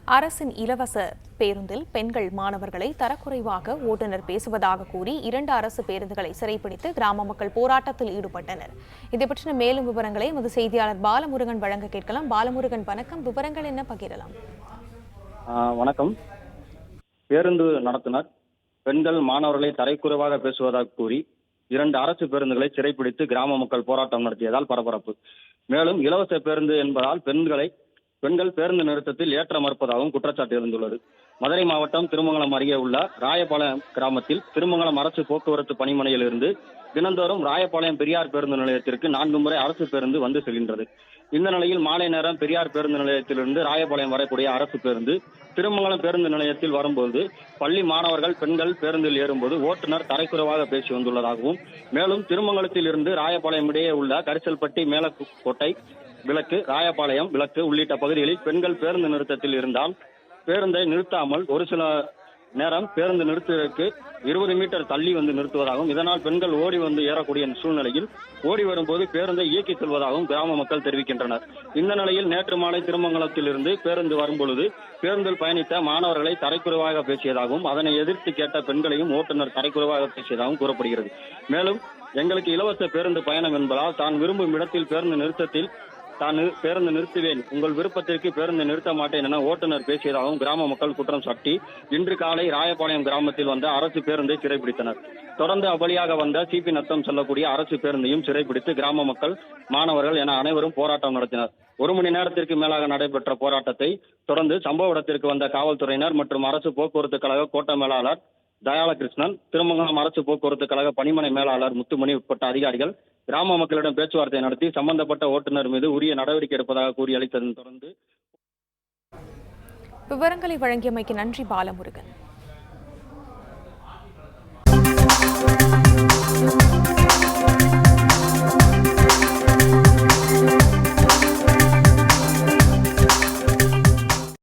அரசின் இலவச பேருந்தில் பெண்கள் மாணவர்களை தரக்குறைவாக ஓட்டுநர் பேசுவதாக கூறி 2 அரசு பேருந்துகளை சிறைப்பிடித்து கிராம மக்கள் போராட்டத்தில் ஈடுபட்டனர். இதை பற்றின மேலும் விவரங்களை எமது செய்தியாளர் பாலமுருகன் வழங்க கேட்கலாம். பாலமுருகன், வணக்கம். விவரங்கள் என்ன பகிரலாம்? வணக்கம். பேருந்து நடத்துனர் பெண்கள் மாணவர்களை தரைக்குறைவாக பேசுவதாக கூறி 2 அரசு பேருந்துகளை சிறைப்பிடித்து கிராம மக்கள் போராட்டம் நடத்தியதால் பரபரப்பு. மேலும் இலவச பேருந்து என்பதால் பெண்கள் பேருந்து நிறுத்தத்தில் ஏற்ற மறுப்பதாகவும் குற்றச்சாட்டு இருந்துள்ளது. மதுரை மாவட்டம் திருமங்கலம் அருகே உள்ள ராயபாளையம் கிராமத்தில் திருமங்கலம் அரசு போக்குவரத்து பணிமனையில் இருந்து தினந்தோறும் ராயபாளையம் பெரியார் பேருந்து நிலையத்திற்கு 4 முறை அரசு பேருந்து வந்து செல்கின்றது. இந்த நிலையில் மாலை நேரம் பெரியார் பேருந்து நிலையத்திலிருந்து ராயபாளையம் வரக்கூடிய அரசு பேருந்து திருமங்கலம் பேருந்து நிலையத்தில் வரும்போது பள்ளி மாணவர்கள் பெண்கள் பேருந்தில் ஏறும்போது ஓட்டுநர் தரைக்குறைவாக பேசி வந்துள்ளதாகவும், மேலும் திருமங்கலத்தில் இருந்து ராயபாளையம் இடையே உள்ள கரிசல்பட்டி, மேலக்கோட்டை, விளக்கு, ராயபாளையம் விளக்கு உள்ளிட்ட பகுதிகளில் பெண்கள் பேருந்து நிறுத்தத்தில் இருந்தால் பேருந்தை நிறுத்தாமல் ஒரு சில நேரம் பேருந்து நிறுத்துவதற்கு 20 மீட்டர் தள்ளி வந்து நிறுத்துவதாகவும், இதனால் பெண்கள் ஓடி வந்து ஏறக்கூடிய சூழ்நிலையில் ஓடி வரும்போது பேருந்தை இயக்கி செல்வதாகவும் கிராம மக்கள் தெரிவிக்கின்றனர். இந்த நிலையில் நேற்று மாலை திருமங்கலத்தில் இருந்து பேருந்து வரும்பொழுது பேருந்தில் பயணித்த மாணவர்களை தரைக்குறைவாக பேசியதாகவும், அதனை எதிர்த்து கேட்ட பெண்களையும் ஓட்டுநர் தரைக்குறைவாக பேசியதாகவும் கூறப்படுகிறது. மேலும் எங்களுக்கு இலவச பேருந்து பயணம் என்பதால் தான் விரும்பும் இடத்தில் பேருந்து நிறுத்துவேன், உங்கள் விருப்பத்திற்கு பேருந்து நிறுத்த மாட்டேன் என ஓட்டுநர் பேசியதாகவும் கிராம மக்கள் குற்றம் சாட்டி இன்று காலை ராயபாளையம் கிராமத்தில் வந்த அரசு பேருந்தை சிறைப்பிடித்தனர். தொடர்ந்து அவ்வழியாக வந்த சிபி நத்தம் செல்லக்கூடிய அரசு பேருந்தையும் சிறைப்பிடித்து கிராம மக்கள், மாணவர்கள் என அனைவரும் போராட்டம் நடத்தினர். 1 மணி நேரத்திற்கு மேலாக நடைபெற்ற போராட்டத்தை தொடர்ந்து சம்பவ இடத்திற்கு வந்த காவல்துறையினர் மற்றும் அரசு போக்குவரத்து கழக கோட்ட மேலாளர் தயாளகிருஷ்ணன், திருமங்கலம் அரசு போக்குவரத்து கழக பணிமனை மேலாளர் முத்துமணி உட்பட்ட அதிகாரிகள் கிராம மக்களிடம் பேச்சுவார்த்தை நடத்தி சம்பந்தப்பட்ட ஓட்டுநர் மீது உரிய நடவடிக்கை எடுப்பதாக கூறி அளித்ததன் தொடர்ந்து விவரங்களை வழங்கியமைக்கு நன்றி பாலமுருகன்.